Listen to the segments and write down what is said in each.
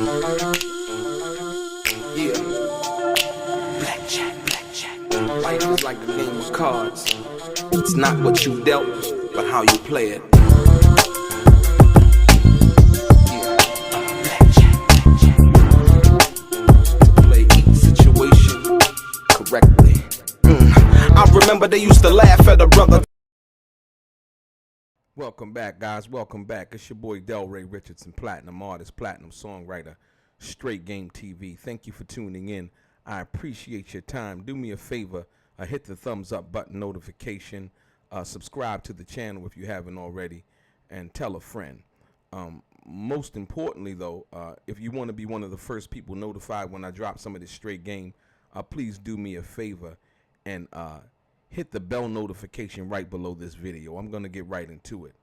Yeah. Blackjack. Life is like a game of cards. It's not what you dealt, but how you play it. Yeah. Blackjack. To play each situation correctly. I remember they used to laugh at a brother. Welcome back, guys. Welcome back. It's your boy DELRAY, Richardson, platinum artist, platinum songwriter, Straight Game TV. Thank you for tuning in. I appreciate your time. Do me a favor, hit the thumbs up button, notification, subscribe to the channel if you haven't already, and tell a friend. Most importantly, though, if you want to be one of the first people notified when I drop some of this straight game, please do me a favor and hit the bell notification right below this video. I'm going to get right into it.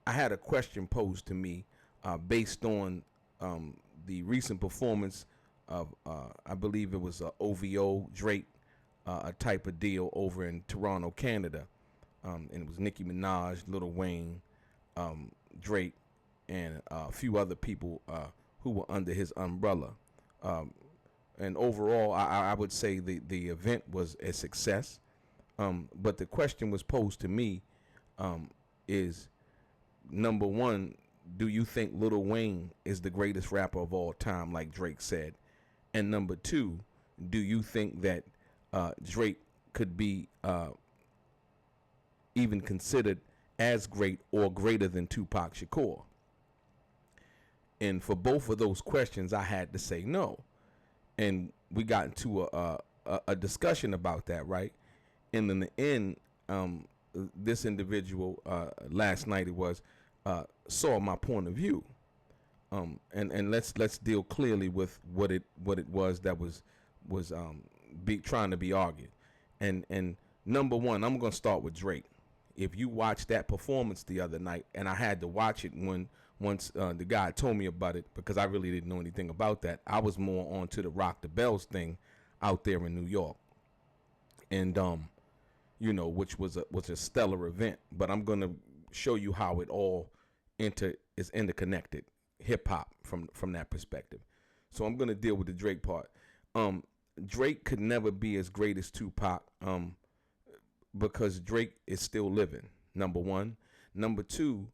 I had a question posed to me based on the recent performance of, I believe it was a OVO Drake a type of deal over in Toronto, Canada. And it was Nicki Minaj, Lil Wayne, Drake, and a few other people who were under his umbrella. And overall, I would say the event was a success. But the question was posed to me is, number one, do you think Lil Wayne is the greatest rapper of all time, like Drake said? And number two, do you think that Drake could be even considered as great or greater than Tupac Shakur? And for both of those questions, I had to say no. And we got into a discussion about that, right? And in the end, this individual last night it was saw my point of view, and let's deal clearly with what it was that was trying to be argued. And number one, I'm gonna start with Drake. If you watched that performance the other night, and I had to watch it once the guy told me about it, because I really didn't know anything about that. I was more on to the Rock the Bells thing out there in New York, and you know, which was a stellar event. But I'm gonna show you how it all is interconnected, hip hop from that perspective. So I'm gonna deal with the Drake part. Drake could never be as great as Tupac, because Drake is still living. Number one. Number two,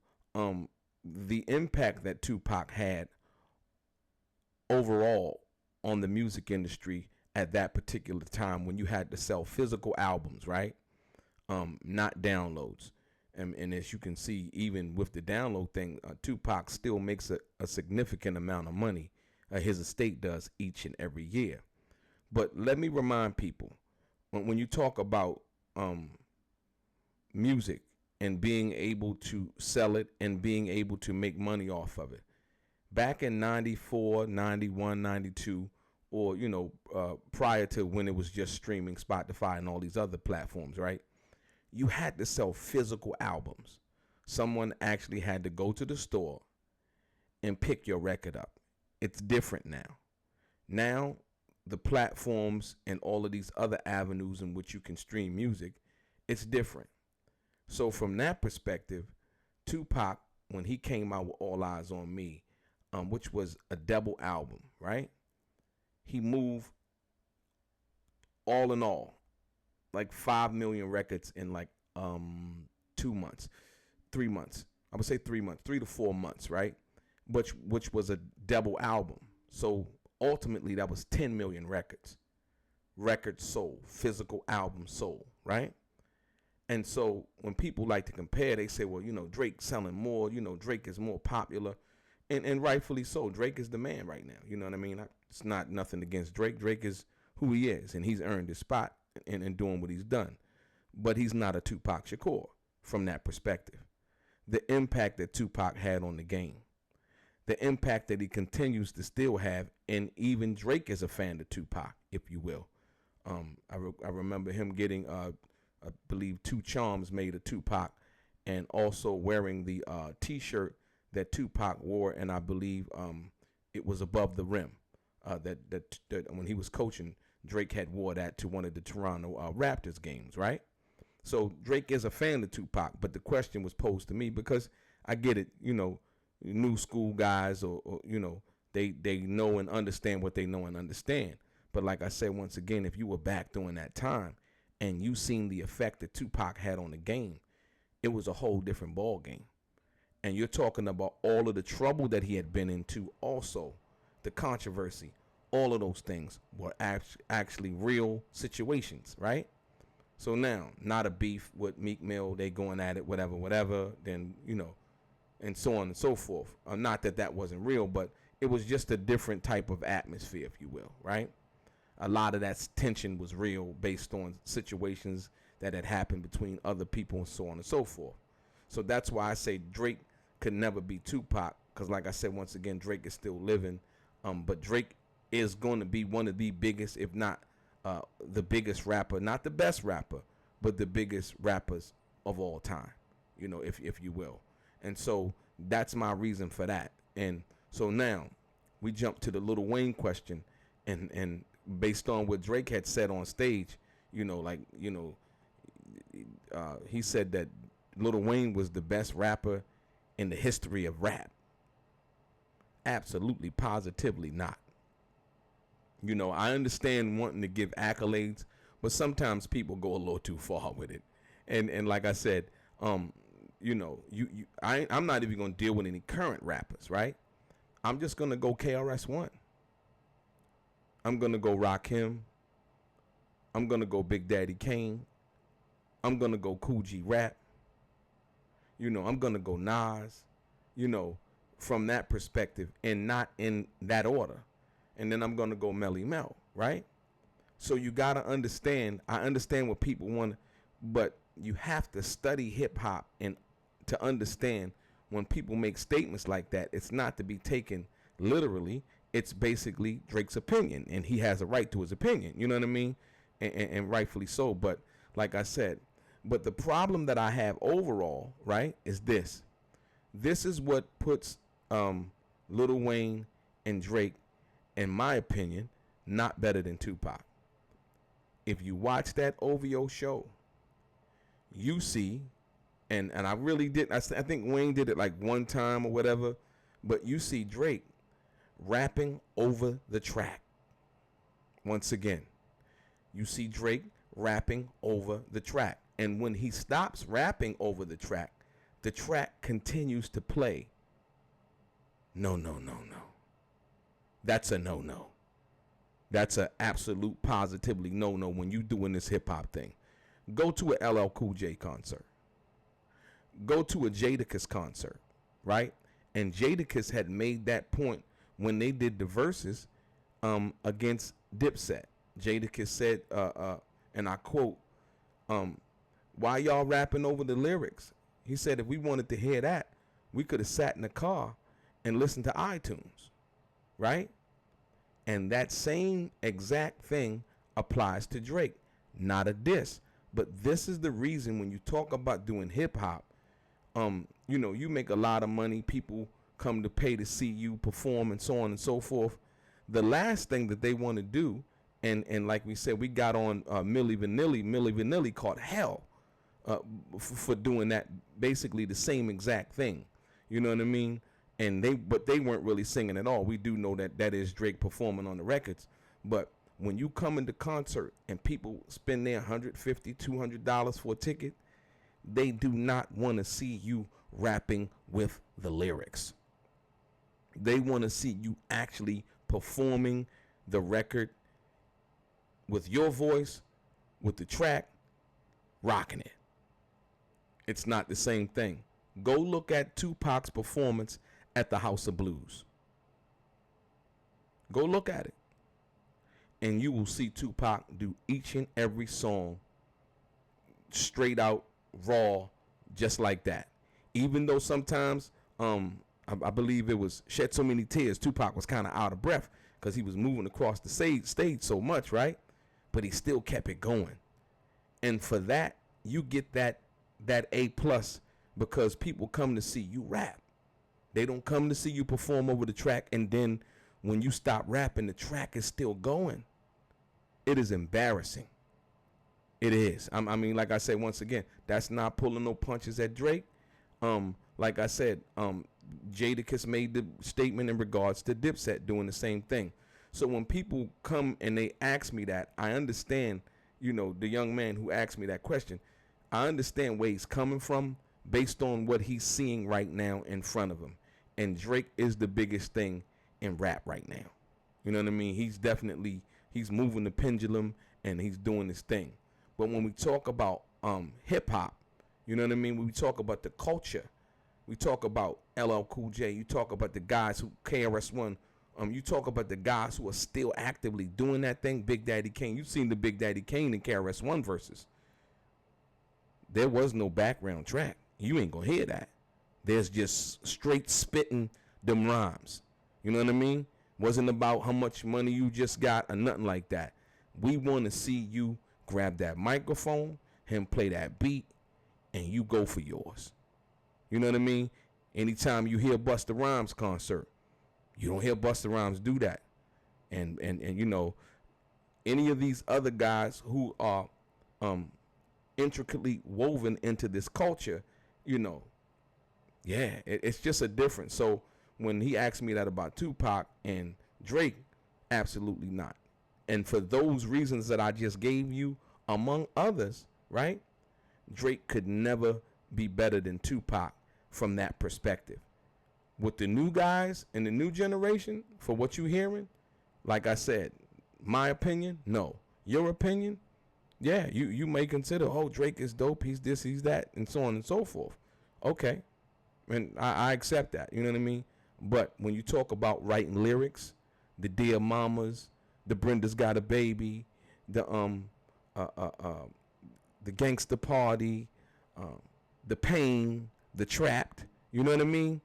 the impact that Tupac had overall on the music industry at that particular time, when you had to sell physical albums, right? Not downloads. And as you can see, even with the download thing, Tupac still makes a significant amount of money. His estate does each and every year. But let me remind people, when you talk about music and being able to sell it and being able to make money off of it, back in 94, 91, 92, or, you know, prior to when it was just streaming, Spotify and all these other platforms, right? You had to sell physical albums. Someone actually had to go to the store and pick your record up. It's different now. Now, the platforms and all of these other avenues in which you can stream music, it's different. So from that perspective, Tupac, when he came out with All Eyes on Me, which was a double album, right? He moved, all in all, like 5 million records in like 2 months, 3 months. I would say 3 months, 3 to 4 months, right? Which was a double album. So ultimately that was 10 million records sold, physical albums sold, right? And so when people like to compare, they say, well, you know, Drake's selling more, you know, Drake is more popular, and rightfully so. Drake is the man right now. You know what I mean? It's not nothing against Drake. Drake is who he is, and he's earned his spot in doing what he's done. But he's not a Tupac Shakur from that perspective. The impact that Tupac had on the game, the impact that he continues to still have, and even Drake is a fan of Tupac, if you will. I remember him getting, I believe, 2 charms made of Tupac, and also wearing the T-shirt that Tupac wore, and I believe it was above the rim. That when he was coaching, Drake had wore that to one of the Toronto Raptors games, right? So Drake is a fan of Tupac, but the question was posed to me because I get it, you know, new school guys or you know, they know and understand what they know and understand. But like I said, once again, if you were back during that time and you seen the effect that Tupac had on the game, it was a whole different ball game. And you're talking about all of the trouble that he had been into, also the controversy. All of those things were actually real situations, right? So now, not a beef with Meek Mill, they going at it, whatever, then, and so on and so forth. Not that that wasn't real, but it was just a different type of atmosphere, if you will, right? A lot of that tension was real based on situations that had happened between other people and so on and so forth. So that's why I say Drake could never be Tupac, because like I said, once again, Drake is still living. But Drake is going to be one of the biggest, if not the biggest rapper, not the best rapper, but the biggest rappers of all time, if you will. And so that's my reason for that. And so now we jump to the Lil Wayne question, and based on what Drake had said on stage, he said that Lil Wayne was the best rapper in the history of rap. Absolutely, positively not. I understand wanting to give accolades, but sometimes people go a little too far with it. And like I said, I'm not even going to deal with any current rappers, right? I'm just going to go KRS-One. I'm going to go Rakim. I'm going to go Big Daddy Kane. I'm going to go Kool G Rap. I'm going to go Nas, from that perspective, and not in that order. And then I'm going to go Melly Mel, right? So you got to understand, I understand what people want, but you have to study hip hop and to understand when people make statements like that, it's not to be taken literally. It's basically Drake's opinion, and he has a right to his opinion. You know what I mean? And rightfully so. But like I said, but the problem that I have overall, right, is this. This is what puts Lil Wayne and Drake, in my opinion, not better than Tupac. If you watch that OVO show, you see, and I really did, I think Wayne did it like one time or whatever, but you see Drake rapping over the track. Once again, you see Drake rapping over the track. And when he stops rapping over the track continues to play. No. That's a no. That's a absolute positively no when you doing this hip hop thing. Go to a LL Cool J concert. Go to a Jadakiss concert, right? And Jadakiss had made that point when they did the verses against Dipset. Jadakiss said, and I quote, why y'all rapping over the lyrics? He said if we wanted to hear that, we could have sat in the car and listened to iTunes, right? And that same exact thing applies to Drake. Not a diss, but this is the reason when you talk about doing hip hop, you make a lot of money. People come to pay to see you perform and so on and so forth. The last thing that they want to do, and like we said, we got on Milli Vanilli caught hell for doing that, basically the same exact thing. You know what I mean? But they weren't really singing at all. We do know that is Drake performing on the records. But when you come into concert and people spend their $150, $200 for a ticket, they do not want to see you rapping with the lyrics. They want to see you actually performing the record with your voice, with the track, rocking it. It's not the same thing. Go look at Tupac's performance at the House of Blues. Go look at it. And you will see Tupac do each and every song straight out, raw, just like that. Even though sometimes, I believe it was Shed So Many Tears, Tupac was kind of out of breath because he was moving across the stage so much, right? But he still kept it going. And for that, you get that A+, because people come to see you rap. They don't come to see you perform over the track, and then when you stop rapping, the track is still going. It is embarrassing. It is. I mean, like I said, once again, that's not pulling no punches at Drake. Like I said, Jadakiss made the statement in regards to Dipset doing the same thing. So when people come and they ask me that, I understand, the young man who asked me that question, I understand where he's coming from based on what he's seeing right now in front of him. And Drake is the biggest thing in rap right now. You know what I mean? He's moving the pendulum and he's doing his thing. But when we talk about hip hop, you know what I mean? When we talk about the culture, we talk about LL Cool J, you talk about the guys who KRS-One, you talk about the guys who are still actively doing that thing, Big Daddy Kane. You've seen the Big Daddy Kane and KRS-One verses. There was no background track. You ain't gonna hear that. There's just straight spitting them rhymes. You know what I mean? Wasn't about how much money you just got or nothing like that. We want to see you grab that microphone, him play that beat, and you go for yours. You know what I mean? Anytime you hear Busta Rhymes concert, you don't hear Busta Rhymes do that. And any of these other guys who are intricately woven into this culture, it's just a difference. So when he asked me that about Tupac and Drake, absolutely not. And for those reasons that I just gave you, among others, right? Drake could never be better than Tupac from that perspective. With the new guys and the new generation, for what you're hearing, like I said, my opinion, no. Your opinion, yeah, you may consider, Drake is dope, he's this, he's that, and so on and so forth. Okay. And I accept that, you know what I mean? But when you talk about writing lyrics, the Dear Mamas, the Brenda's Got a Baby, the Gangsta Party, the Pain, the Trapped, you know what I mean?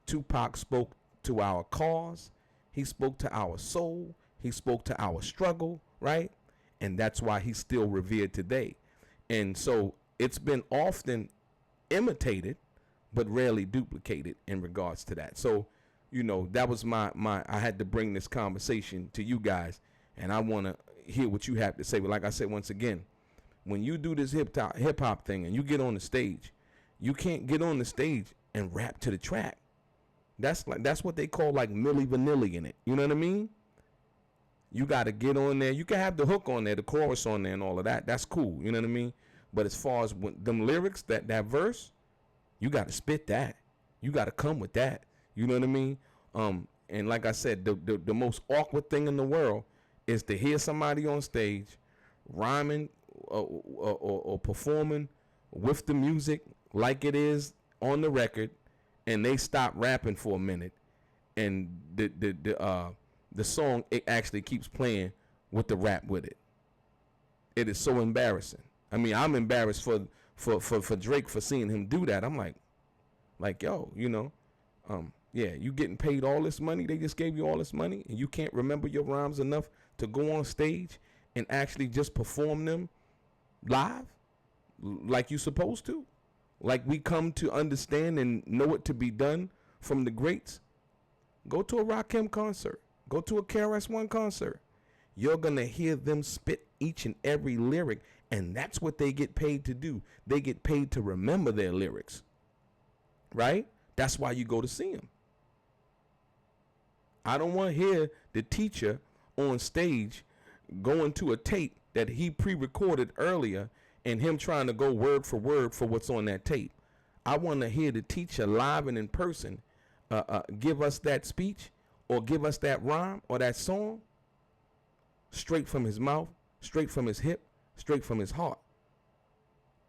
Tupac spoke to our cause, he spoke to our soul, he spoke to our struggle, right? And that's why he's still revered today. And so it's been often imitated, but rarely duplicated in regards to that. So, that was my I had to bring this conversation to you guys, and I want to hear what you have to say. But like I said, once again, when you do this hip hop thing and you get on the stage, you can't get on the stage and rap to the track. That's what they call like Milli Vanilli in it. You know what I mean? You got to get on there. You can have the hook on there, the chorus on there and all of that. That's cool. You know what I mean? But as far as them lyrics, that verse, you got to spit that. You got to come with that. You know what I mean? And like I said, the most awkward thing in the world is to hear somebody on stage rhyming or performing with the music like it is on the record, and they stop rapping for a minute, and the song, it actually keeps playing with the rap with it. It is so embarrassing. I mean, I'm embarrassed for Drake for seeing him do that. I'm like, yo, yeah, you getting paid all this money. They just gave you all this money, and you can't remember your rhymes enough to go on stage and actually just perform them live like you supposed to, like we come to understand and know it to be done from the greats. Go to a Rakim concert. Go to a KRS-One concert. You're going to hear them spit each and every lyric, and that's what they get paid to do. They get paid to remember their lyrics, right? That's why you go to see them. I don't want to hear the teacher on stage going to a tape that he pre-recorded earlier and him trying to go word for word for what's on that tape. I want to hear the teacher live and in person give us that speech or give us that rhyme or that song straight from his mouth, straight from his hip, straight from his heart.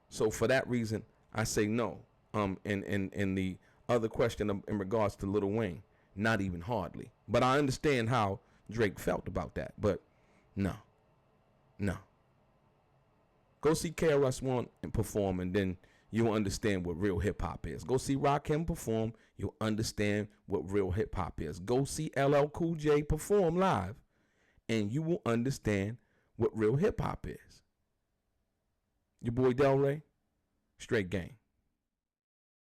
So for that reason, I say no. And the other question in regards to Lil Wayne, not even hardly. But I understand how Drake felt about that. But no. Go see KRS-One and perform, and then you'll understand what real hip hop is. Go see Rakim perform, you'll understand what real hip hop is. Go see LL Cool J perform live, and you will understand what real hip hop is. Your boy DELRAY, straight gang.